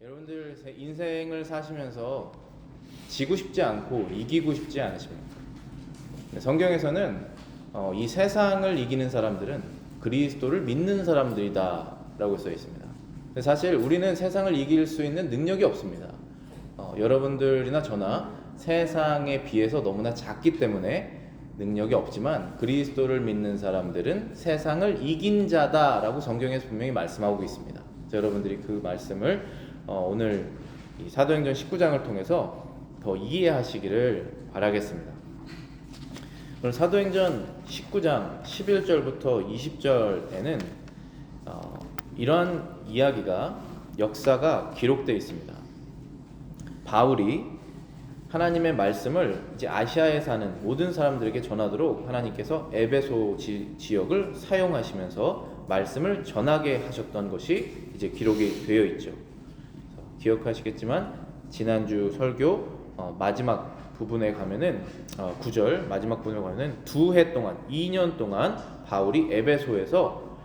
여러분들 인생을 사시면서 지고 싶지 않고 이기고 싶지 않으십니까? 성경에서는 이 세상을 이기는 사람들은 그리스도를 믿는 사람들이다 라고 써 있습니다. 사실 우리는 세상을 이길 수 있는 능력이 없습니다. 여러분들이나 저나 세상에 비해서 너무나 작기 때문에 능력이 없지만 그리스도를 믿는 사람들은 세상을 이긴 자다라고 성경에서 분명히 말씀하고 있습니다. 여러분들이 그 말씀을 오늘 이 사도행전 19장을 통해서 더 이해하시기를 바라겠습니다. 오늘 사도행전 19장 11절부터 20절에는 이러한 이야기가 역사가 기록되어 있습니다. 바울이 하나님의 말씀을 이제 아시아에 사는 모든 사람들에게 전하도록 하나님께서 에베소 지역을 사용하시면서 말씀을 전하게 하셨던 것이 이제 기록이 되어 있죠. 기억하시겠지만 지난주 설교 마지막 부분에 가면은 9절 마지막 부분에 가면은 2해 동안 2년 동안 바울이 에베소에서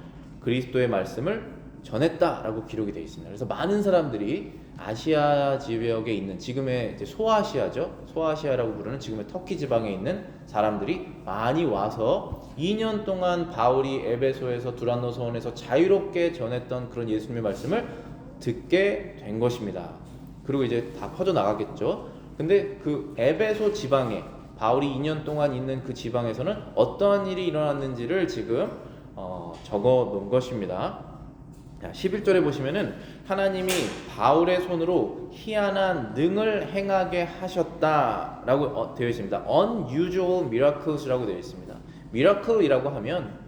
그리스도의 말씀을 전했다라고 기록이 되어 있습니다. 그래서 많은 사람들이 아시아 지역에 있는 지금의 이제 소아시아죠. 소아시아라고 부르는 지금의 터키 지방에 있는 사람들이 많이 와서 2년 동안 바울이 에베소에서 두란노 서원에서 자유롭게 전했던 그런 예수님의 말씀을 듣게 된 것입니다. 그리고 이제 다 퍼져 나가겠죠. 근데 그 에베소 지방에 바울이 2년 동안 있는 그 지방에서는 어떠한 일이 일어났는지를 지금 적어 놓은 것입니다. 11절에 보시면은 하나님이 바울의 손으로 희한한 능을 행하게 하셨다라고 되어 있습니다. Unusual miracles라고 되어 있습니다. miracle이라고 하면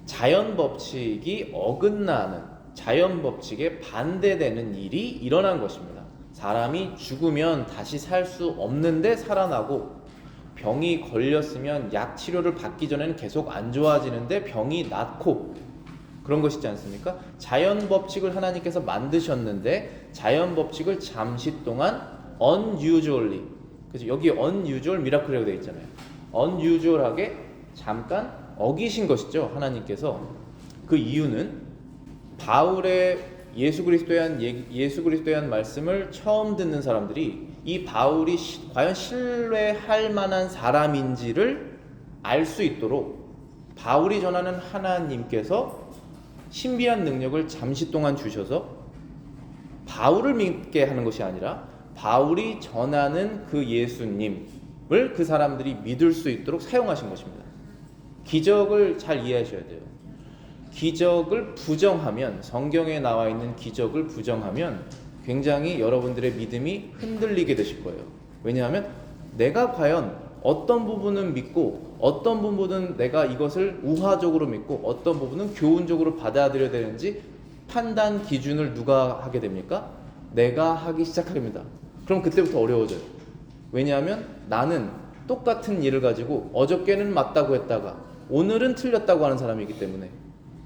자연 법칙이 어긋나는, 자연 법칙에 반대되는 일이 일어난 것입니다. 사람이 죽으면 다시 살 수 없는데 살아나고, 병이 걸렸으면 약 치료를 받기 전에는 계속 안 좋아지는데 병이 낫고, 그런 것이지 않습니까? 자연 법칙을 하나님께서 만드셨는데 자연 법칙을 잠시 동안 unusually, 그래서 여기 unusual miracle이라고 되어 있잖아요. unusual하게 잠깐 어기신 것이죠. 하나님께서. 그 이유는 바울의 예수 그리스도에 대한 말씀을 처음 듣는 사람들이 이 바울이 과연 신뢰할 만한 사람인지를 알 수 있도록 바울이 전하는 하나님께서 신비한 능력을 잠시 동안 주셔서 바울을 믿게 하는 것이 아니라 바울이 전하는 그 예수님을 그 사람들이 믿을 수 있도록 사용하신 것입니다. 기적을 잘 이해하셔야 돼요. 기적을 부정하면, 성경에 나와 있는 기적을 부정하면 굉장히 여러분들의 믿음이 흔들리게 되실 거예요. 왜냐하면 내가 과연 어떤 부분은 믿고 어떤 부분은 내가 이것을 우화적으로 믿고 어떤 부분은 교훈적으로 받아들여야 되는지 판단 기준을 누가 하게 됩니까? 내가 하기 시작하게 됩니다. 그럼 그때부터 어려워져요. 왜냐하면 나는 똑같은 일을 가지고 어저께는 맞다고 했다가 오늘은 틀렸다고 하는 사람이기 때문에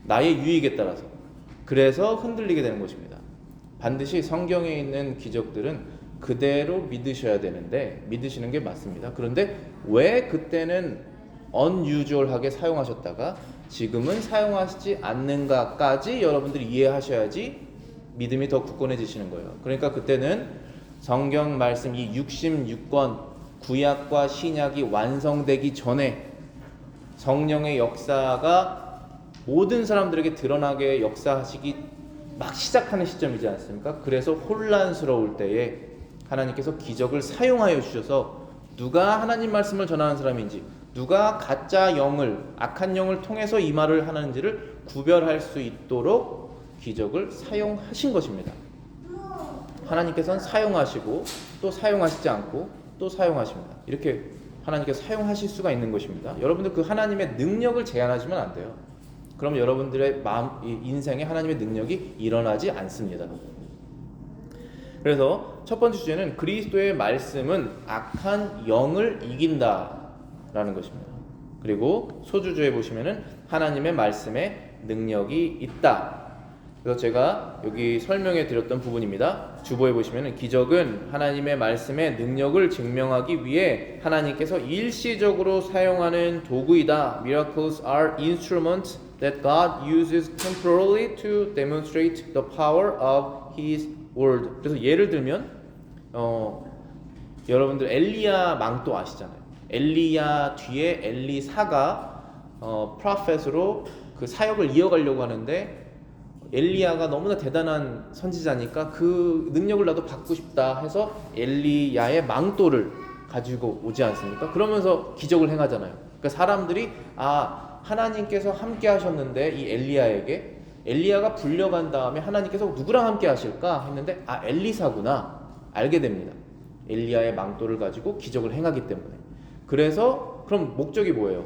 나의 유익에 따라서, 그래서 흔들리게 되는 것입니다. 반드시 성경에 있는 기적들은 그대로 믿으셔야 되는데 믿으시는 게 맞습니다. 그런데 왜 그때는 unusual하게 사용하셨다가 지금은 사용하시지 않는가까지 여러분들이 이해하셔야지 믿음이 더 굳건해지시는 거예요. 그러니까 그때는 성경 말씀 이 66권 구약과 신약이 완성되기 전에 성령의 역사가 모든 사람들에게 드러나게 역사하시기 막 시작하는 시점이지 않습니까? 그래서 혼란스러울 때에 하나님께서 기적을 사용하여 주셔서 누가 하나님 말씀을 전하는 사람인지, 누가 가짜 영을, 악한 영을 통해서 이 말을 하는지를 구별할 수 있도록 기적을 사용하신 것입니다. 하나님께서는 사용하시고 또 사용하시지 않고 또 사용하십니다. 이렇게 하나님께서 사용하실 수가 있는 것입니다. 여러분들 그 하나님의 능력을 제한하시면 안 돼요. 그럼 여러분들의 인생에 하나님의 능력이 일어나지 않습니다. 그래서 첫 번째 주제는 그리스도의 말씀은 악한 영을 이긴다라는 것입니다. 그리고 소주주에 보시면은 하나님의 말씀에 능력이 있다. 그래서 제가 여기 설명해 드렸던 부분입니다. 주보에 보시면은 기적은 하나님의 말씀의 능력을 증명하기 위해 하나님께서 일시적으로 사용하는 도구이다. Miracles are instruments that God uses temporarily to demonstrate the power of His word. 그래서 예를 들면 여러분들 엘리야 망토 아시잖아요. 엘리야 뒤에 엘리사가 프로펫으로 그 사역을 이어가려고 하는데 엘리야가 너무나 대단한 선지자니까 그 능력을 나도 받고 싶다 해서 엘리야의 망토를 가지고 오지 않습니까? 그러면서 기적을 행하잖아요. 그러니까 사람들이 하나님께서 함께 하셨는데 이 엘리야에게 엘리야가 불려간 다음에 하나님께서 누구랑 함께 하실까 했는데 엘리사구나 알게 됩니다. 엘리야의 망토를 가지고 기적을 행하기 때문에. 그래서 그럼 목적이 뭐예요?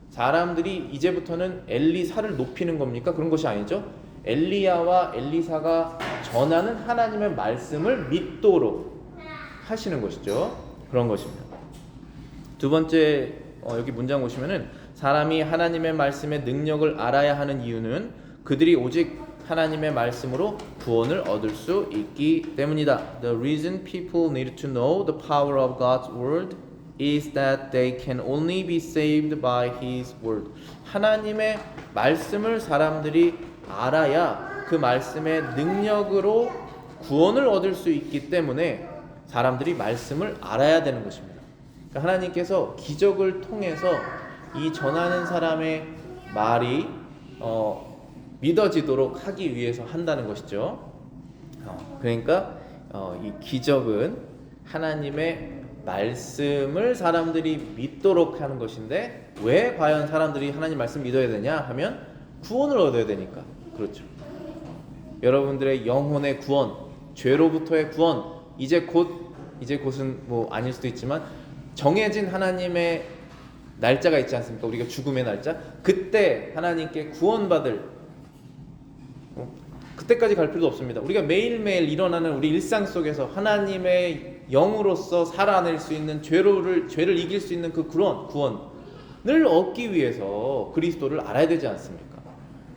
사람들이 이제부터는 엘리사를 높이는 겁니까? 그런 것이 아니죠. 엘리야와 엘리사가 전하는 하나님의 말씀을 믿도록 하시는 것이죠. 그런 것입니다. 두 번째 여기 문장 보시면은 사람이 하나님의 말씀의 능력을 알아야 하는 이유는 그들이 오직 하나님의 말씀으로 구원을 얻을 수 있기 때문이다. The reason people need to know the power of God's word is that they can only be saved by His word. 하나님의 말씀을 사람들이 알아야 그 말씀의 능력으로 구원을 얻을 수 있기 때문에 사람들이 말씀을 알아야 되는 것입니다. 그러니까 하나님께서 기적을 통해서 이 전하는 사람의 말이 믿어지도록 하기 위해서 한다는 것이죠. 그러니까 이 기적은 하나님의 말씀을 사람들이 믿도록 하는 것인데 왜 과연 사람들이 하나님 말씀 믿어야 되냐 하면 구원을 얻어야 되니까. 그렇죠. 여러분들의 영혼의 구원, 죄로부터의 구원, 이제 곧은 뭐 아닐 수도 있지만 정해진 하나님의 날짜가 있지 않습니까? 우리가 죽음의 날짜. 그때 하나님께 구원받을 그때까지 갈 필요도 없습니다. 우리가 매일매일 일어나는 우리 일상 속에서 하나님의 영으로서 살아낼 수 있는 죄를 이길 수 있는 그 구원을 얻기 위해서 그리스도를 알아야 되지 않습니까?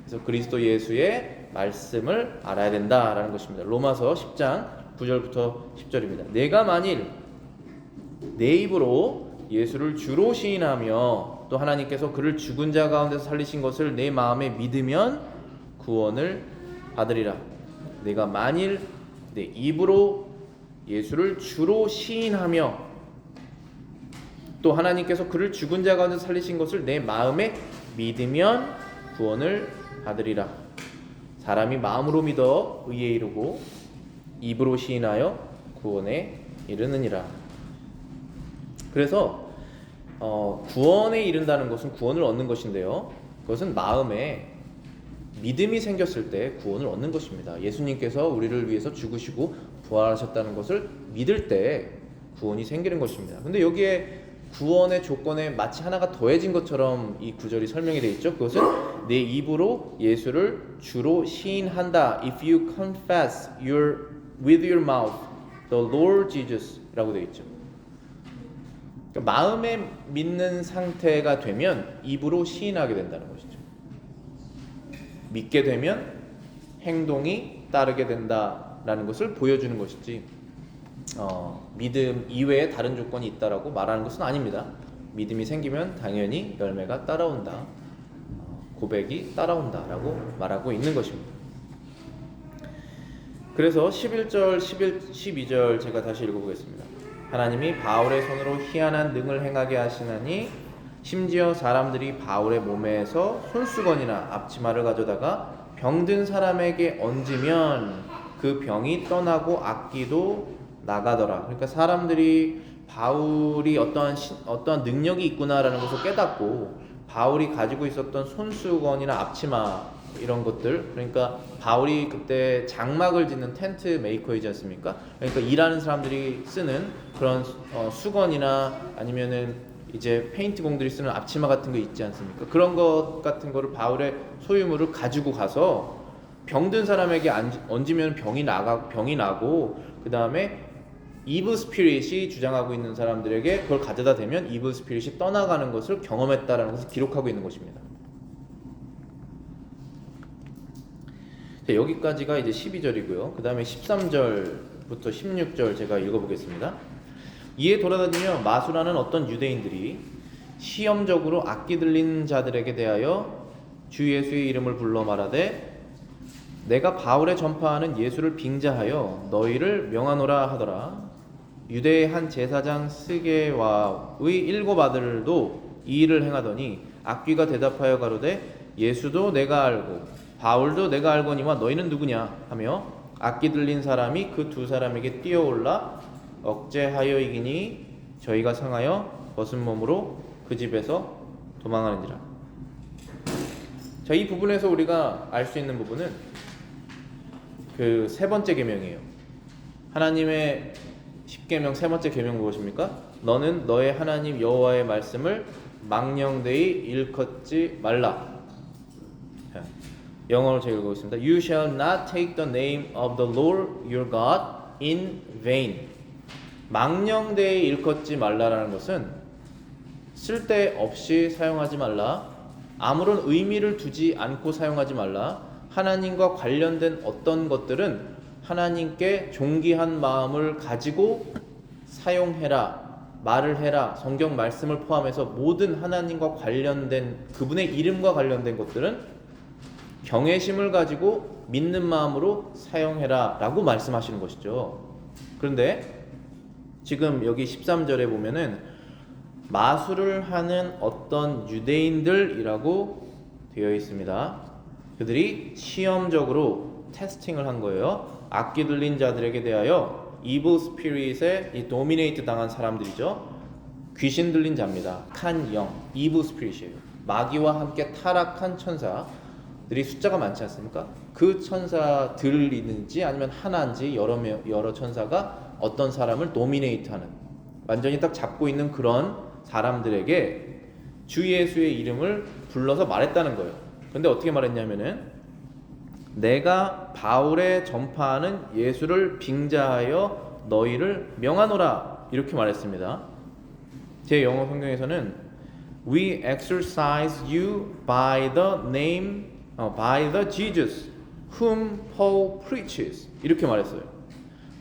그래서 그리스도 예수의 말씀을 알아야 된다라는 것입니다. 로마서 10장 9절부터 10절입니다. 내가 만일 내 입으로 예수를 주로 시인하며 또 하나님께서 그를 죽은 자 가운데서 살리신 것을 내 마음에 믿으면 구원을 받으리라. 내가 만일 내 입으로 예수를 주로 시인하며 또 하나님께서 그를 죽은 자 가운데서 살리신 것을 내 마음에 믿으면 구원을 받으리라. 사람이 마음으로 믿어 의에 이르고 입으로 시인하여 구원에 이르느니라. 그래서 구원에 이른다는 것은 구원을 얻는 것인데요. 그것은 마음에 믿음이 생겼을 때 구원을 얻는 것입니다. 예수님께서 우리를 위해서 죽으시고 부활하셨다는 것을 믿을 때 구원이 생기는 것입니다. 근데 여기에 구원의 조건에 마치 하나가 더해진 것처럼 이 구절이 설명이 되어 있죠. 그것은 내 입으로 예수를 주로 시인한다. If you confess with your mouth the Lord Jesus 라고 되어 있죠. 그러니까 마음에 믿는 상태가 되면 입으로 시인하게 된다는 것이죠. 믿게 되면 행동이 따르게 된다라는 것을 보여주는 것이지 믿음 이외에 다른 조건이 있다라고 말하는 것은 아닙니다. 믿음이 생기면 당연히 열매가 따라온다, 고백이 따라온다라고 말하고 있는 것입니다. 그래서 11절, 12절 제가 다시 읽어보겠습니다. 하나님이 바울의 손으로 희한한 능을 행하게 하시나니 심지어 사람들이 바울의 몸에서 손수건이나 앞치마를 가져다가 병든 사람에게 얹으면 그 병이 떠나고 악기도 나가더라. 그러니까 사람들이 바울이 어떠한 능력이 있구나라는 것을 깨닫고 바울이 가지고 있었던 손수건이나 앞치마 이런 것들, 그러니까 바울이 그때 장막을 짓는 텐트 메이커이지 않습니까? 그러니까 일하는 사람들이 쓰는 그런 수건이나 아니면은 이제 페인트 공들이 쓰는 앞치마 같은 거 있지 않습니까? 그런 것 같은 거를 바울의 소유물을 가지고 가서 병든 사람에게 얹으면 병이 나고 그 다음에 이블 스피릿이 주장하고 있는 사람들에게 그걸 가져다 대면 이블 스피릿이 떠나가는 것을 경험했다라는 것을 기록하고 있는 것입니다. 자, 여기까지가 이제 12절이고요. 그 다음에 13절부터 16절 제가 읽어보겠습니다. 이에 돌아다니며 마술하는 어떤 유대인들이 시험적으로 악기 들린 자들에게 대하여 주 예수의 이름을 불러 말하되 내가 바울에 전파하는 예수를 빙자하여 너희를 명하노라 하더라. 유대의 한 제사장 스게와의 7 아들도 이 일을 행하더니 악귀가 대답하여 가로되 예수도 내가 알고 바울도 내가 알거니와 너희는 누구냐 하며 악기 들린 사람이 그 2 사람에게 뛰어올라 억제하여 이기니 저희가 상하여 벗은 몸으로 그 집에서 도망하는지라. 자, 이 부분에서 우리가 알 수 있는 부분은 그 3번째 계명이에요. 하나님의 10계명 3번째 계명 무엇입니까? 너는 너의 하나님 여호와의 말씀을 망령되이 일컫지 말라. 영어로 제가 읽어보겠습니다. You shall not take the name of the Lord your God in vain. 망령되이 일컫지 말라라는 것은 쓸데없이 사용하지 말라, 아무런 의미를 두지 않고 사용하지 말라, 하나님과 관련된 어떤 것들은 하나님께 존귀한 마음을 가지고 사용해라, 말을 해라. 성경 말씀을 포함해서 모든 하나님과 관련된 그분의 이름과 관련된 것들은 경외심을 가지고 믿는 마음으로 사용해라 라고 말씀하시는 것이죠. 그런데 지금 여기 13절에 보면은 마술을 하는 어떤 유대인들이라고 되어 있습니다. 그들이 시험적으로 테스팅을 한 거예요. 악기 들린 자들에게 대하여 evil spirit에 이 도미네이트 당한 사람들이죠. 귀신 들린 자입니다. 칸 영, evil spirit이에요. 마귀와 함께 타락한 천사들이 숫자가 많지 않습니까? 그 천사들이든지 아니면 하나인지 여러 천사가 어떤 사람을 도미네이트하는, 완전히 딱 잡고 있는 그런 사람들에게 주 예수의 이름을 불러서 말했다는 거예요. 근데 어떻게 말했냐면은 내가 바울에 전파하는 예수를 빙자하여 너희를 명하노라 이렇게 말했습니다. 제 영어 성경에서는 We exorcise you by the name, by the Jesus whom Paul preaches 이렇게 말했어요.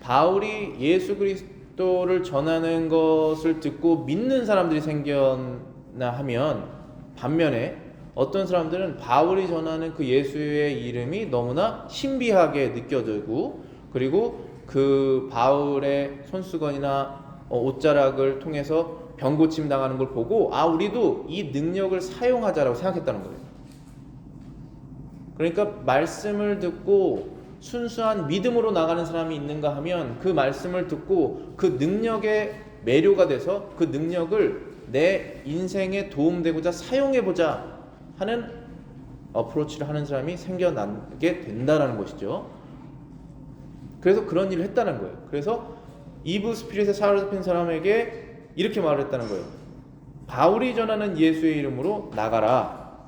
바울이 예수 그리스도를 전하는 것을 듣고 믿는 사람들이 생겨나 하면, 반면에 어떤 사람들은 바울이 전하는 그 예수의 이름이 너무나 신비하게 느껴지고, 그리고 그 바울의 손수건이나 옷자락을 통해서 병고침 당하는 걸 보고 우리도 이 능력을 사용하자라고 생각했다는 거예요. 그러니까 말씀을 듣고 순수한 믿음으로 나가는 사람이 있는가 하면 그 말씀을 듣고 그 능력에 매료가 돼서 그 능력을 내 인생에 도움되고자 사용해보자 하는 어프로치를 하는 사람이 생겨나게 된다라는 것이죠. 그래서 그런 일을 했다는 거예요. 그래서 이브 스피릿에 사로잡힌 사람에게 이렇게 말을 했다는 거예요. 바울이 전하는 예수의 이름으로 나가라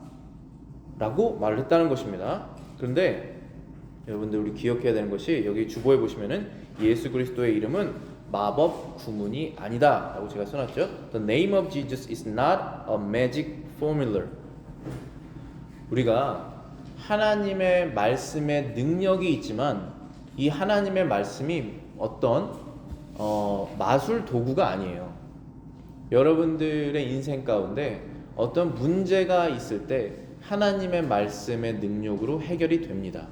라고 말을 했다는 것입니다. 그런데 여러분들 우리 기억해야 되는 것이, 여기 주보에 보시면은 예수 그리스도의 이름은 마법 구문이 아니다 라고 제가 써놨죠. The name of Jesus is not a magic formula. 우리가 하나님의 말씀에 능력이 있지만 이 하나님의 말씀이 어떤 마술 도구가 아니에요. 여러분들의 인생 가운데 어떤 문제가 있을 때 하나님의 말씀의 능력으로 해결이 됩니다.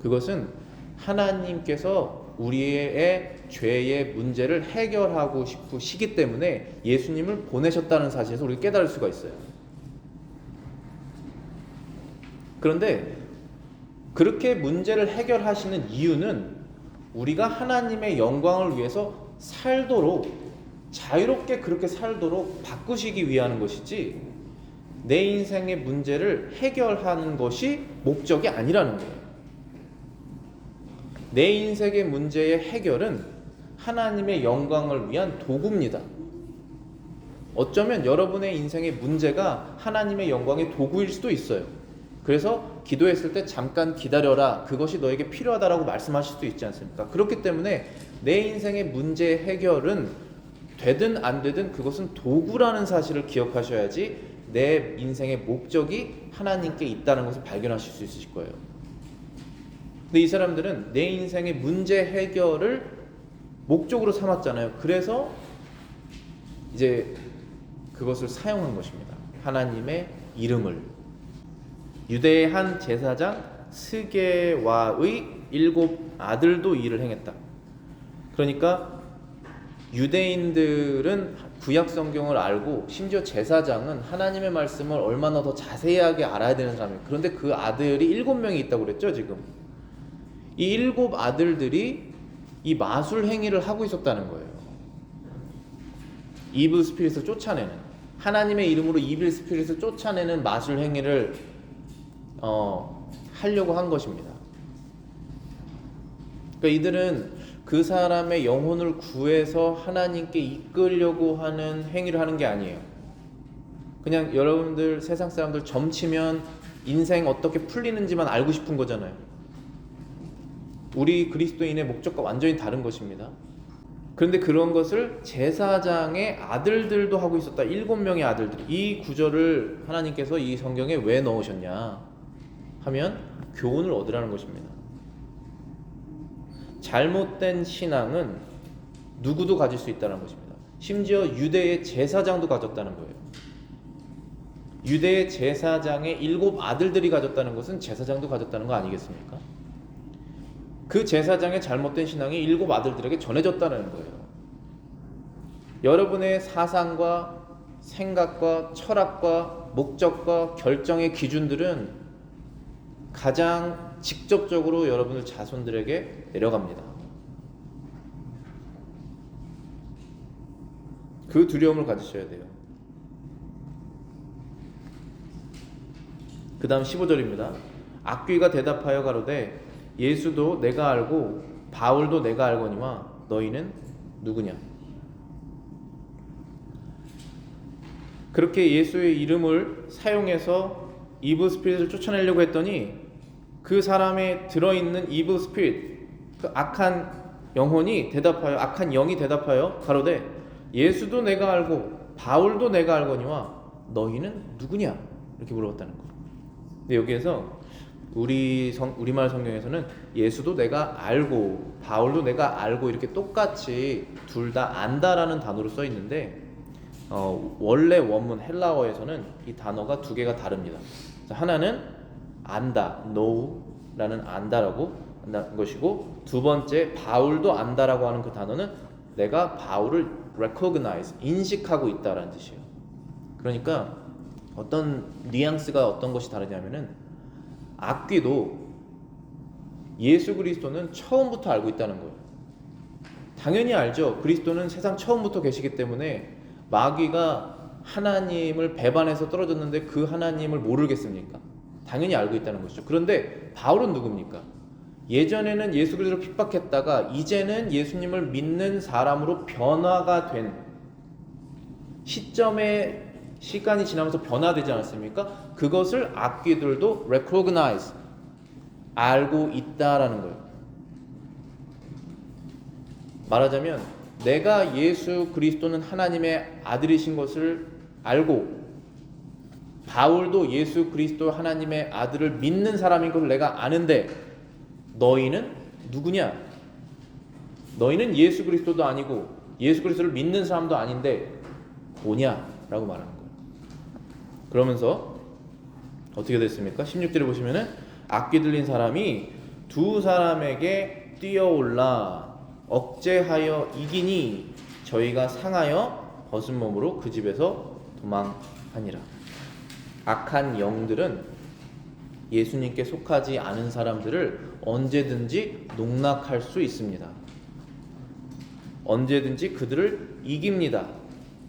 그것은 하나님께서 우리의 죄의 문제를 해결하고 싶으시기 때문에 예수님을 보내셨다는 사실에서 우리가 깨달을 수가 있어요. 그런데 그렇게 문제를 해결하시는 이유는 우리가 하나님의 영광을 위해서 살도록, 자유롭게 그렇게 살도록 바꾸시기 위한 것이지, 내 인생의 문제를 해결하는 것이 목적이 아니라는 거예요. 내 인생의 문제의 해결은 하나님의 영광을 위한 도구입니다. 어쩌면 여러분의 인생의 문제가 하나님의 영광의 도구일 수도 있어요. 그래서 기도했을 때 잠깐 기다려라, 그것이 너에게 필요하다라고 말씀하실 수도 있지 않습니까? 그렇기 때문에 내 인생의 문제 해결은 되든 안 되든 그것은 도구라는 사실을 기억하셔야지 내 인생의 목적이 하나님께 있다는 것을 발견하실 수 있으실 거예요. 근데 이 사람들은 내 인생의 문제 해결을 목적으로 삼았잖아요. 그래서 이제 그것을 사용한 것입니다. 하나님의 이름을. 유대의 한 제사장 스게와의 7 아들도 이 일을 행했다. 그러니까 유대인들은 구약 성경을 알고 심지어 제사장은 하나님의 말씀을 얼마나 더 자세하게 알아야 되는 사람이에요. 그런데 그 아들이 7명이 있다고 그랬죠, 지금. 이 7 아들들이 이 마술 행위를 하고 있었다는 거예요. 이블 스피릿을 쫓아내는, 하나님의 이름으로 이블 스피릿을 쫓아내는 마술 행위를 하려고 한 것입니다. 그러니까 이들은 그 사람의 영혼을 구해서 하나님께 이끌려고 하는 행위를 하는 게 아니에요. 그냥 여러분들 세상 사람들 점치면 인생 어떻게 풀리는지만 알고 싶은 거잖아요. 우리 그리스도인의 목적과 완전히 다른 것입니다. 그런데 그런 것을 제사장의 아들들도 하고 있었다. 7명의 아들들. 이 구절을 하나님께서 이 성경에 왜 넣으셨냐 하면 교훈을 얻으라는 것입니다. 잘못된 신앙은 누구도 가질 수 있다는 것입니다. 심지어 유대의 제사장도 가졌다는 거예요. 유대의 제사장의 7 아들들이 가졌다는 것은 제사장도 가졌다는 거 아니겠습니까? 그 제사장의 잘못된 신앙이 7 아들들에게 전해졌다는 거예요. 여러분의 사상과 생각과 철학과 목적과 결정의 기준들은 가장 직접적으로 여러분들 자손들에게 내려갑니다. 그 두려움을 가지셔야 돼요. 그 다음 15절입니다. 악귀가 대답하여 가로되 예수도 내가 알고 바울도 내가 알거니와 너희는 누구냐. 그렇게 예수의 이름을 사용해서 이블 스피릿을 쫓아내려고 했더니 그 사람에 들어있는 이블 스피릿, 그 악한 영혼이 대답하여, 악한 영이 대답하여 가로되 예수도 내가 알고 바울도 내가 알거니와 너희는 누구냐 이렇게 물어봤다는 거예요. 근데 여기에서 우리말 성경에서는 예수도 내가 알고 바울도 내가 알고 이렇게 똑같이 둘 다 안다라는 단어로 써 있는데 원래 원문 헬라어에서는 이 단어가 2개가 다릅니다. 하나는 안다, know라는 안다라고 한다는 것이고, 두 번째 바울도 안다라고 하는 그 단어는 내가 바울을 recognize, 인식하고 있다라는 뜻이에요. 그러니까 어떤 뉘앙스가 어떤 것이 다르냐면은 악귀도 예수 그리스도는 처음부터 알고 있다는 거예요. 당연히 알죠. 그리스도는 세상 처음부터 계시기 때문에 마귀가 하나님을 배반해서 떨어졌는데 그 하나님을 모르겠습니까? 당연히 알고 있다는 것이죠. 그런데 바울은 누굽니까? 예전에는 예수 그리스도를 핍박했다가 이제는 예수님을 믿는 사람으로 변화가 된 시점에 시간이 지나면서 변화되지 않았습니까? 그것을 악귀들도 recognize, 알고 있다라는 거예요. 말하자면 내가 예수 그리스도는 하나님의 아들이신 것을 알고 바울도 예수 그리스도 하나님의 아들을 믿는 사람인 것을 내가 아는데 너희는 누구냐? 너희는 예수 그리스도도 아니고 예수 그리스도를 믿는 사람도 아닌데 뭐냐? 라고 말하는 거예요. 그러면서 어떻게 됐습니까? 16절에 보시면은 악귀 들린 사람이 2 사람에게 뛰어올라 억제하여 이기니 저희가 상하여 벗은 몸으로 그 집에서 도망하니라. 악한 영들은 예수님께 속하지 않은 사람들을 언제든지 농락할 수 있습니다. 언제든지 그들을 이깁니다.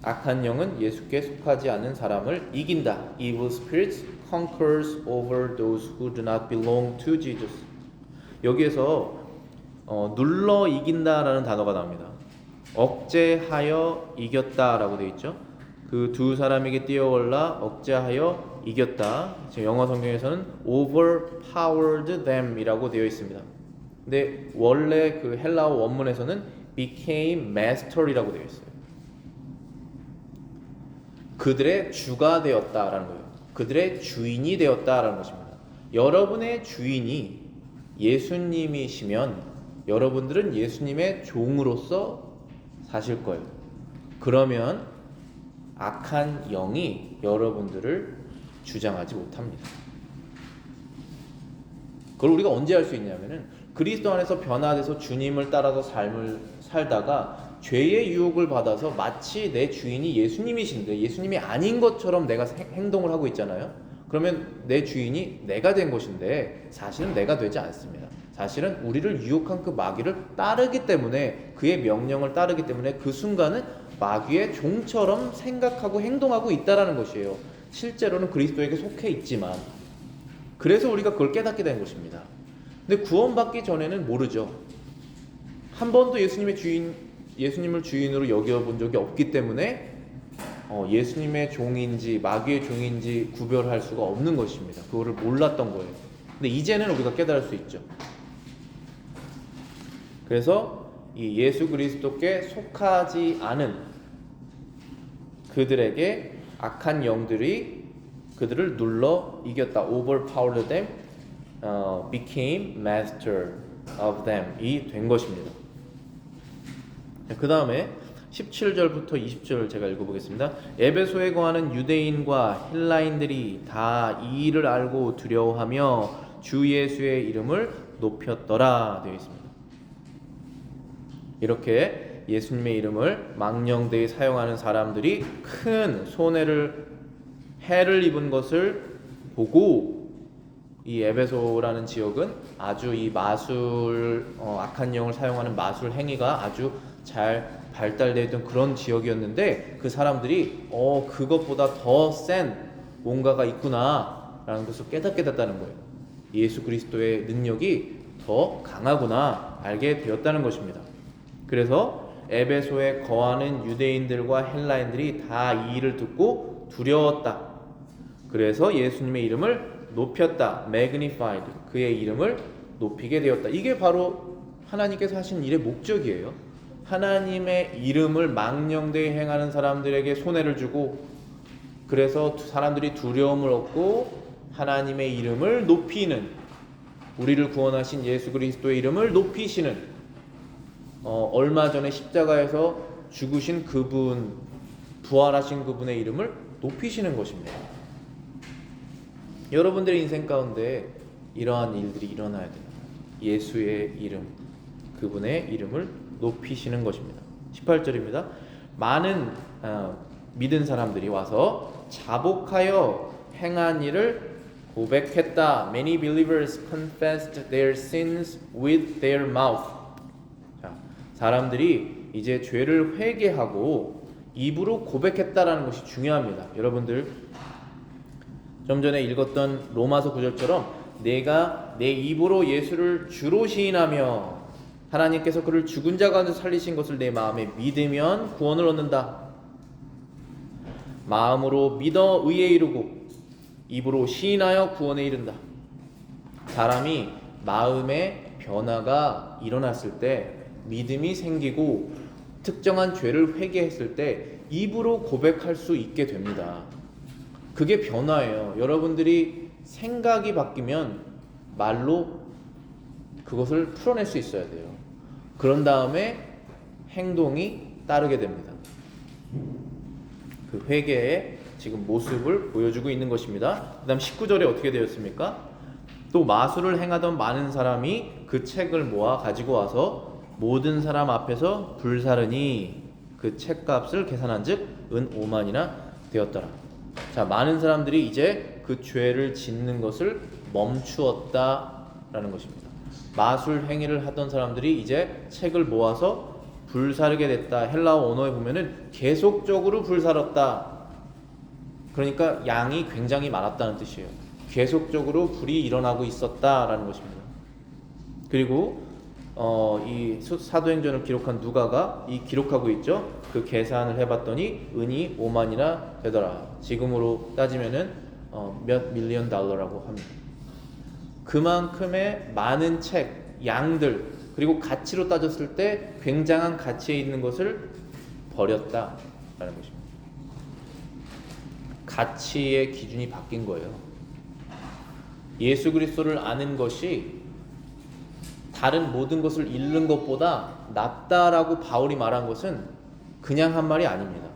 악한 영은 예수께 속하지 않은 사람을 이긴다. Evil spirits conquers over those who do not belong to Jesus. 여기에서 눌러 이긴다라는 단어가 나옵니다. 억제하여 이겼다라고 되어 있죠. 그 2 사람에게 뛰어올라 억제하여 이겼다. 지금 영어 성경에서는 overpowered them이라고 되어 있습니다. 근데 원래 그 헬라어 원문에서는 became master이라고 되어 있어요. 그들의 주가 되었다라는 거예요. 그들의 주인이 되었다라는 것입니다. 여러분의 주인이 예수님이시면 여러분들은 예수님의 종으로서 사실 거예요. 그러면 악한 영이 여러분들을 주장하지 못합니다. 그걸 우리가 언제 할 수 있냐면은 그리스도 안에서 변화돼서 주님을 따라서 삶을 살다가 죄의 유혹을 받아서 마치 내 주인이 예수님이신데 예수님이 아닌 것처럼 내가 행동을 하고 있잖아요. 그러면 내 주인이 내가 된 것인데 사실은 내가 되지 않습니다. 사실은 우리를 유혹한 그 마귀를 따르기 때문에, 그의 명령을 따르기 때문에 그 순간은 마귀의 종처럼 생각하고 행동하고 있다라는 것이에요. 실제로는 그리스도에게 속해 있지만, 그래서 우리가 그걸 깨닫게 된 것입니다. 근데 구원받기 전에는 모르죠. 한 번도 예수님을 주인으로 여겨본 적이 없기 때문에 예수님의 종인지 마귀의 종인지 구별할 수가 없는 것입니다. 그거를 몰랐던 거예요. 근데 이제는 우리가 깨달을 수 있죠. 그래서 이 예수 그리스도께 속하지 않은 그들에게 악한 영들이 그들을 눌러 이겼다. overpowered them, became master of them 이 된 것입니다. 그 다음에 17절부터 20절 제가 읽어보겠습니다. 에베소에 거하는 유대인과 헬라인들이 다 이 일을 알고 두려워하며 주 예수의 이름을 높였더라 되어 있습니다. 이렇게 예수님의 이름을 망령되이 사용하는 사람들이 큰 해를 입은 것을 보고, 이 에베소라는 지역은 아주 이 마술, 악한 영을 사용하는 마술 행위가 아주 잘 발달되어 있던 그런 지역이었는데, 그 사람들이 그것보다 더 센 뭔가가 있구나 라는 것을 깨닫게 됐다는 거예요. 예수 그리스도의 능력이 더 강하구나 알게 되었다는 것입니다. 그래서 에베소에 거하는 유대인들과 헬라인들이 다 이 일을 듣고 두려웠다. 그래서 예수님의 이름을 높였다. magnified. 그의 이름을 높이게 되었다. 이게 바로 하나님께서 하신 일의 목적이에요. 하나님의 이름을 망령되이 행하는 사람들에게 손해를 주고, 그래서 사람들이 두려움을 얻고 하나님의 이름을 높이는, 우리를 구원하신 예수 그리스도의 이름을 높이시는, 얼마 전에 십자가에서 죽으신 그분, 부활하신 그분의 이름을 높이시는 것입니다. 여러분들의 인생 가운데 이러한 일들이 일어나야 됩니다. 예수의 이름, 그분의 이름을 높이시는 것입니다. 18절입니다. 많은 믿은 사람들이 와서 자복하여 행한 일을 고백했다. Many believers confessed their sins with their mouth. 자, 사람들이 이제 죄를 회개하고 입으로 고백했다라는 것이 중요합니다. 여러분들 좀 전에 읽었던 로마서 9절처럼 내가 내 입으로 예수를 주로 시인하며 하나님께서 그를 죽은 자 가운데 살리신 것을 내 마음에 믿으면 구원을 얻는다. 마음으로 믿어 의에 이르고 입으로 시인하여 구원에 이른다. 사람이 마음의 변화가 일어났을 때, 믿음이 생기고 특정한 죄를 회개했을 때 입으로 고백할 수 있게 됩니다. 그게 변화예요. 여러분들이 생각이 바뀌면 말로 그것을 풀어낼 수 있어야 돼요. 그런 다음에 행동이 따르게 됩니다. 그 회개의 지금 모습을 보여주고 있는 것입니다. 그 다음 19절에 어떻게 되었습니까? 또 마술을 행하던 많은 사람이 그 책을 모아 가지고 와서 모든 사람 앞에서 불사르니 그 책값을 계산한 즉 은 5만이나 되었더라. 자, 많은 사람들이 이제 그 죄를 짓는 것을 멈추었다라는 것입니다. 마술 행위를 하던 사람들이 이제 책을 모아서 불사르게 됐다. 헬라어 언어에 보면은 계속적으로 불사렀다. 그러니까 양이 굉장히 많았다는 뜻이에요. 계속적으로 불이 일어나고 있었다라는 것입니다. 그리고 이 사도행전을 기록한 누가가 이 기록하고 있죠. 그 계산을 해봤더니 은이 5만이나 되더라. 지금으로 따지면은 몇 밀리언 달러라고 합니다. 그만큼의 많은 책, 양들, 그리고 가치로 따졌을 때 굉장한 가치에 있는 것을 버렸다라는 것입니다. 가치의 기준이 바뀐 거예요. 예수 그리스도를 아는 것이 다른 모든 것을 잃는 것보다 낫다라고 바울이 말한 것은 그냥 한 말이 아닙니다.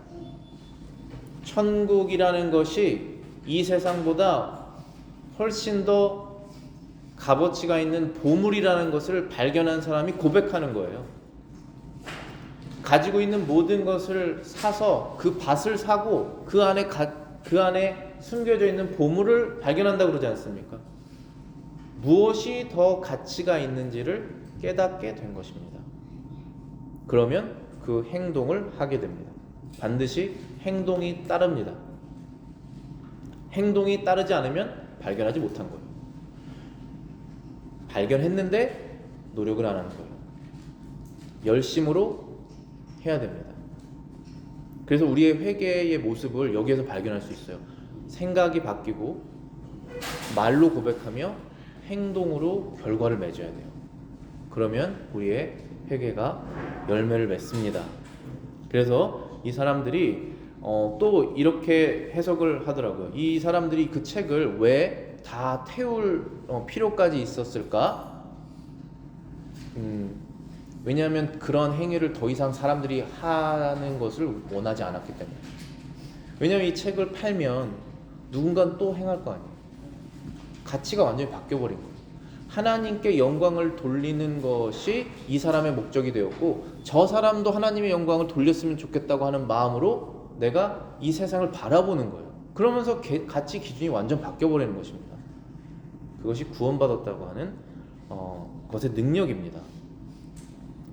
천국이라는 것이 이 세상보다 훨씬 더 값어치가 있는 보물이라는 것을 발견한 사람이 고백하는 거예요. 가지고 있는 모든 것을 사서 그 밭을 사고 그 안에 숨겨져 있는 보물을 발견한다고 그러지 않습니까? 무엇이 더 가치가 있는지를 깨닫게 된 것입니다. 그러면 그 행동을 하게 됩니다. 반드시 행동이 따릅니다. 행동이 따르지 않으면 발견하지 못한 거예요. 발견했는데 노력을 안 하는 거예요. 열심으로 해야 됩니다. 그래서 우리의 회개의 모습을 여기에서 발견할 수 있어요. 생각이 바뀌고 말로 고백하며 행동으로 결과를 맺어야 돼요. 그러면 우리의 회개가 열매를 맺습니다. 그래서 이 사람들이 또 이렇게 해석을 하더라고요. 이 사람들이 그 책을 왜 다 태울 필요까지 있었을까? 왜냐하면 그런 행위를 더 이상 사람들이 하는 것을 원하지 않았기 때문에. 왜냐하면 이 책을 팔면 누군가는 또 행할 거 아니에요. 가치가 완전히 바뀌어버린 거예요. 하나님께 영광을 돌리는 것이 이 사람의 목적이 되었고, 저 사람도 하나님의 영광을 돌렸으면 좋겠다고 하는 마음으로 내가 이 세상을 바라보는 거예요. 그러면서 가치 기준이 완전 바뀌어버리는 것입니다. 그것이 구원받았다고 하는 것의 능력입니다.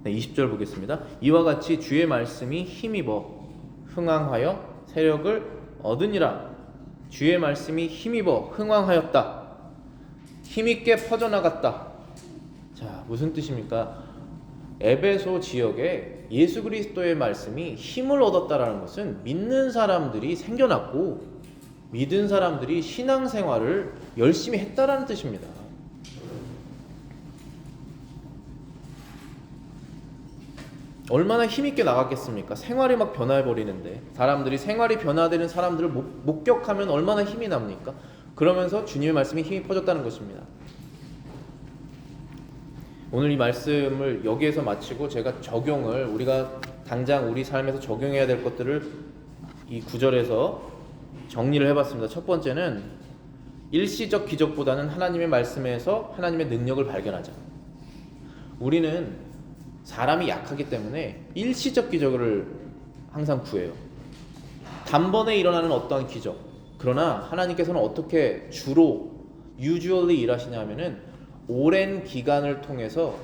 네, 20절 보겠습니다. 이와 같이 주의 말씀이 힘입어 흥왕하여 세력을 얻으니라. 주의 말씀이 힘입어 흥왕하였다. 힘있게 퍼져나갔다. 자, 무슨 뜻입니까? 에베소 지역에 예수 그리스도의 말씀이 힘을 얻었다라는 것은 믿는 사람들이 생겨났고 믿은 사람들이 신앙생활을 열심히 했다라는 뜻입니다. 얼마나 힘있게 나갔겠습니까? 생활이 막 변해버리는데 사람들이 생활이 변화되는 사람들을 목격하면 얼마나 힘이 납니까? 그러면서 주님의 말씀이 힘이 퍼졌다는 것입니다. 오늘 이 말씀을 여기에서 마치고 제가 적용을 우리가 당장 우리 삶에서 적용해야 될 것들을 이 구절에서 정리를 해봤습니다. 첫 번째는 일시적 기적보다는 하나님의 말씀에서 하나님의 능력을 발견하자. 우리는 사람이 약하기 때문에 일시적 기적을 항상 구해요. 단번에 일어나는 어떠한 기적. 그러나 하나님께서는 어떻게 주로 usually 일하시냐 하면은 오랜 기간을 통해서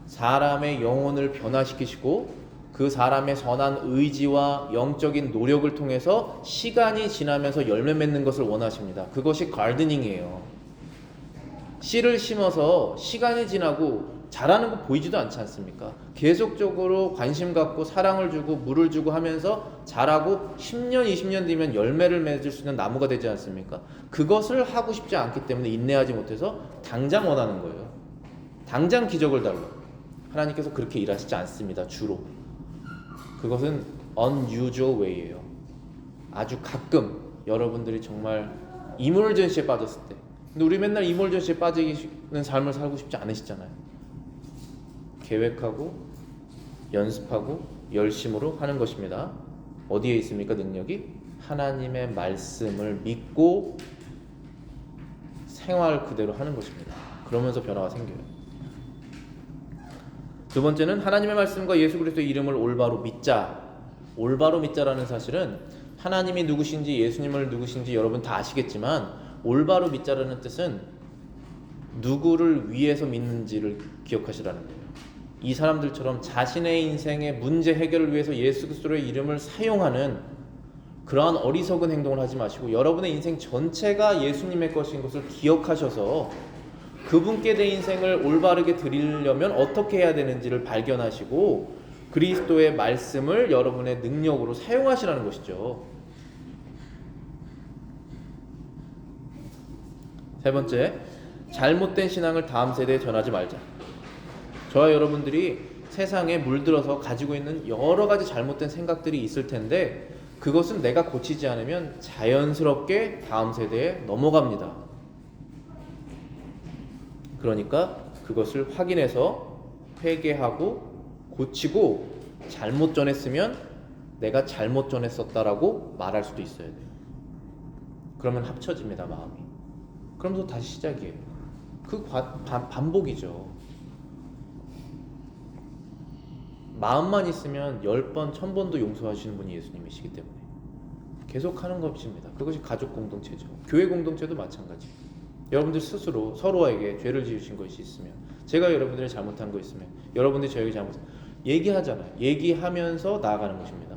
사람의 영혼을 변화시키시고 그 사람의 선한 의지와 영적인 노력을 통해서 시간이 지나면서 열매 맺는 것을 원하십니다. 그것이 가르드닝이에요. 씨를 심어서 시간이 지나고 자라는 거 보이지도 않지 않습니까? 계속적으로 관심 갖고 사랑을 주고 물을 주고 하면서 자라고 10년, 20년 뒤면 열매를 맺을 수 있는 나무가 되지 않습니까? 그것을 하고 싶지 않기 때문에 인내하지 못해서 당장 원하는 거예요. 당장 기적을 달라. 하나님께서 그렇게 일하시지 않습니다. 주로. 그것은 unusual way예요. 아주 가끔 여러분들이 정말 이몰전시에 빠졌을 때. 근데 우리 맨날 이몰전시에 빠지는 삶을 살고 싶지 않으시잖아요. 계획하고 연습하고 열심으로 하는 것입니다. 어디에 있습니까? 능력이? 하나님의 말씀을 믿고 생활 그대로 하는 것입니다. 그러면서 변화가 생겨요. 두 번째는 하나님의 말씀과 예수 그리스도의 이름을 올바로 믿자. 올바로 믿자라는 사실은 하나님이 누구신지 예수님을 누구신지 여러분 다 아시겠지만 올바로 믿자라는 뜻은 누구를 위해서 믿는지를 기억하시라는 거예요. 이 사람들처럼 자신의 인생의 문제 해결을 위해서 예수 그리스도의 이름을 사용하는 그러한 어리석은 행동을 하지 마시고 여러분의 인생 전체가 예수님의 것인 것을 기억하셔서 그분께 내 인생을 올바르게 드리려면 어떻게 해야 되는지를 발견하시고 그리스도의 말씀을 여러분의 능력으로 사용하시라는 것이죠. 세 번째, 잘못된 신앙을 다음 세대에 전하지 말자. 저와 여러분들이 세상에 물들어서 가지고 있는 여러 가지 잘못된 생각들이 있을 텐데 그것은 내가 고치지 않으면 자연스럽게 다음 세대에 넘어갑니다. 그러니까 그것을 확인해서 회개하고 고치고 잘못 전했으면 내가 잘못 전했었다라고 말할 수도 있어야 돼요. 그러면 합쳐집니다, 마음이. 그러면서 다시 시작이에요. 반복이죠. 마음만 있으면 10번, 1000번도 용서하시는 분이 예수님이시기 때문에 계속 하는 것입니다. 그것이 가족 공동체죠. 교회 공동체도 마찬가지. 여러분들 스스로 서로에게 죄를 지으신 것이 있으면, 제가 여러분들이 잘못한 거 있으면 여러분들이 저에게 잘못한, 얘기하잖아요. 얘기하면서 나아가는 것입니다.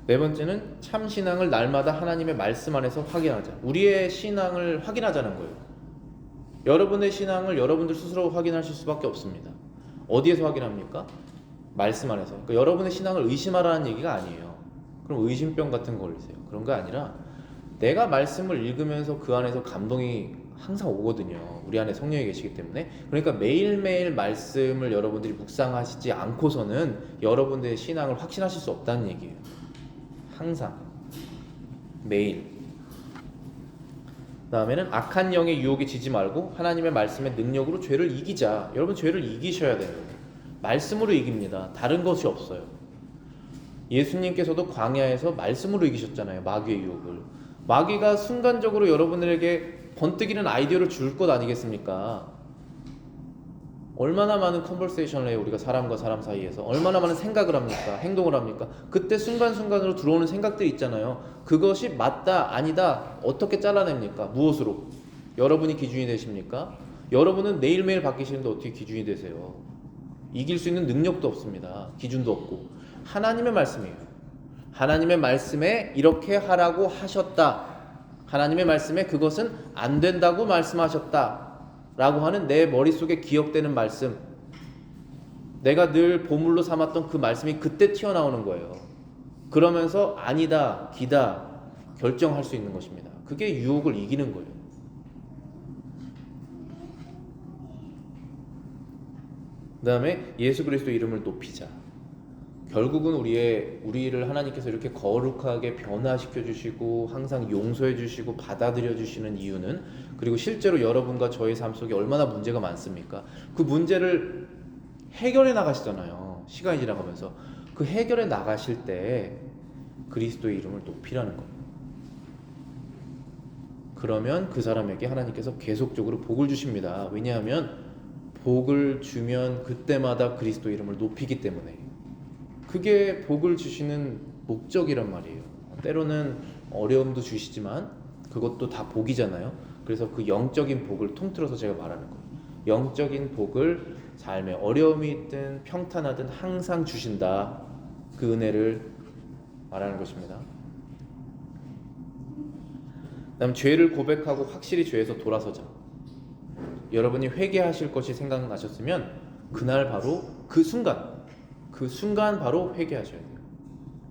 네 번째는 참 신앙을 날마다 하나님의 말씀 안에서 확인하자. 우리의 신앙을 확인하자는 거예요. 여러분의 신앙을 여러분들 스스로 확인하실 수밖에 없습니다. 어디에서 확인합니까? 말씀 안에서. 그러니까 여러분의 신앙을 의심하라는 얘기가 아니에요. 그럼 의심병 같은 거 걸리세요. 그런 거 아니라 내가 말씀을 읽으면서 그 안에서 감동이 항상 오거든요. 우리 안에 성령이 계시기 때문에. 그러니까 매일매일 말씀을 여러분들이 묵상하시지 않고서는 여러분들의 신앙을 확신하실 수 없다는 얘기예요. 항상 매일. 다음에는 악한 영의 유혹에 지지 말고 하나님의 말씀의 능력으로 죄를 이기자. 여러분 죄를 이기셔야 돼요. 말씀으로 이깁니다. 다른 것이 없어요. 예수님께서도 광야에서 말씀으로 이기셨잖아요. 마귀의 유혹을. 마귀가 순간적으로 여러분들에게 번뜩이는 아이디어를 줄 것 아니겠습니까? 얼마나 많은 컨버세이션을 해요. 우리가 사람과 사람 사이에서 얼마나 많은 생각을 합니까? 행동을 합니까? 그때 순간순간으로 들어오는 생각들이 있잖아요. 그것이 맞다 아니다 어떻게 잘라냅니까? 무엇으로? 여러분이 기준이 되십니까? 여러분은 매일매일 바뀌시는데 어떻게 기준이 되세요? 이길 수 있는 능력도 없습니다. 기준도 없고. 하나님의 말씀이에요. 하나님의 말씀에 이렇게 하라고 하셨다. 하나님의 말씀에 그것은 안 된다고 말씀하셨다 라고 하는 내 머릿속에 기억되는 말씀, 내가 늘 보물로 삼았던 그 말씀이 그때 튀어나오는 거예요. 그러면서 아니다, 기다 결정할 수 있는 것입니다. 그게 유혹을 이기는 거예요. 그 다음에 예수 그리스도 이름을 높이자. 결국은 우리를 하나님께서 이렇게 거룩하게 변화시켜 주시고 항상 용서해 주시고 받아들여 주시는 이유는, 그리고 실제로 여러분과 저의 삶 속에 얼마나 문제가 많습니까? 그 문제를 해결해 나가시잖아요. 시간이 지나가면서 그 해결해 나가실 때 그리스도의 이름을 높이라는 거예요. 그러면 그 사람에게 하나님께서 계속적으로 복을 주십니다. 왜냐하면 복을 주면 그때마다 그리스도 이름을 높이기 때문에. 그게 복을 주시는 목적이란 말이에요. 때로는 어려움도 주시지만 그것도 다 복이잖아요. 그래서 그 영적인 복을 통틀어서 제가 말하는 거예요. 영적인 복을 삶에 어려움이 있든 평탄하든 항상 주신다. 그 은혜를 말하는 것입니다. 그다음 죄를 고백하고 확실히 죄에서 돌아서자. 여러분이 회개하실 것이 생각나셨으면 그날 바로 그 순간 바로 회개하셔야 돼요.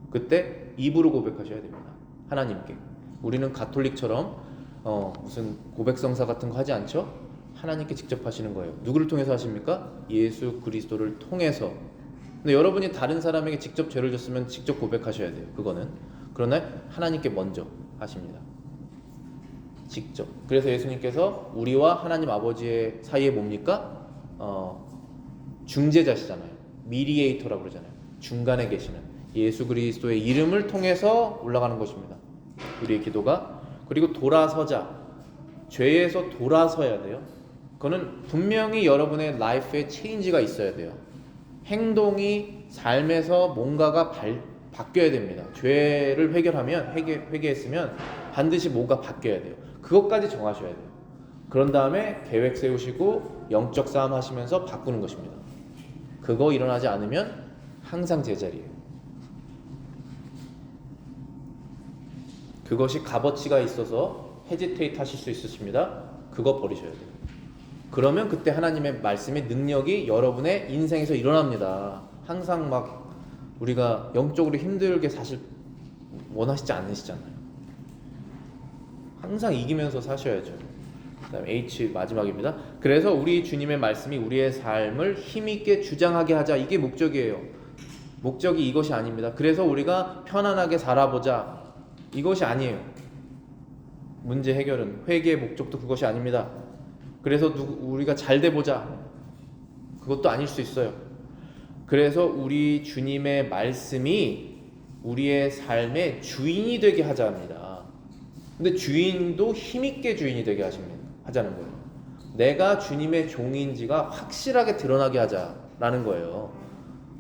그때 입으로 고백하셔야 됩니다. 하나님께. 우리는 가톨릭처럼 무슨 고백성사 같은 거 하지 않죠? 하나님께 직접 하시는 거예요. 누구를 통해서 하십니까? 예수 그리스도를 통해서. 근데 여러분이 다른 사람에게 직접 죄를 졌으면 직접 고백하셔야 돼요. 그거는. 그러나 하나님께 먼저 하십니다. 직접. 그래서 예수님께서 우리와 하나님 아버지의 사이에 뭡니까? 중재자시잖아요. 미디에이터라고 그러잖아요. 중간에 계시는 예수 그리스도의 이름을 통해서 올라가는 것입니다. 우리의 기도가. 그리고 돌아서자. 죄에서 돌아서야 돼요. 그거는 분명히 여러분의 라이프에 체인지가 있어야 돼요. 행동이, 삶에서 뭔가가 바뀌어야 됩니다. 죄를 회개했으면 반드시 뭔가 바뀌어야 돼요. 그것까지 정하셔야 돼요. 그런 다음에 계획 세우시고 영적 싸움 하시면서 바꾸는 것입니다. 그거 일어나지 않으면 항상 제자리예요. 그것이 값어치가 있어서 헤지테이트 하실 수 있으십니다. 그거 버리셔야 돼요. 그러면 그때 하나님의 말씀의 능력이 여러분의 인생에서 일어납니다. 항상 막 우리가 영적으로 힘들게 사실 원하시지 않으시잖아요. 항상 이기면서 사셔야죠. 그다음 H 마지막입니다. 그래서 우리 주님의 말씀이 우리의 삶을 힘있게 주장하게 하자. 이게 목적이에요. 목적이 이것이 아닙니다. 그래서 우리가 편안하게 살아보자. 이것이 아니에요. 문제 해결은, 회개의 목적도 그것이 아닙니다. 그래서 우리가 잘 돼보자. 그것도 아닐 수 있어요. 그래서 우리 주님의 말씀이 우리의 삶의 주인이 되게 하자 합니다. 근데 주인도 힘있게 주인이 되게 하자는 거예요. 내가 주님의 종인지가 확실하게 드러나게 하자라는 거예요.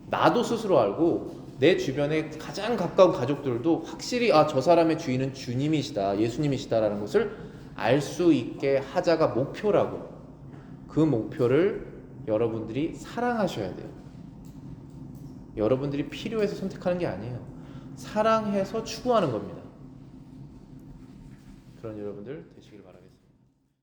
나도 스스로 알고 내 주변에 가장 가까운 가족들도 확실히 아, 저 사람의 주인은 주님이시다, 예수님이시다라는 것을 알 수 있게 하자가 목표라고. 그 목표를 여러분들이 사랑하셔야 돼요. 여러분들이 필요해서 선택하는 게 아니에요. 사랑해서 추구하는 겁니다. 그런 여러분들 되시길 바랍니다.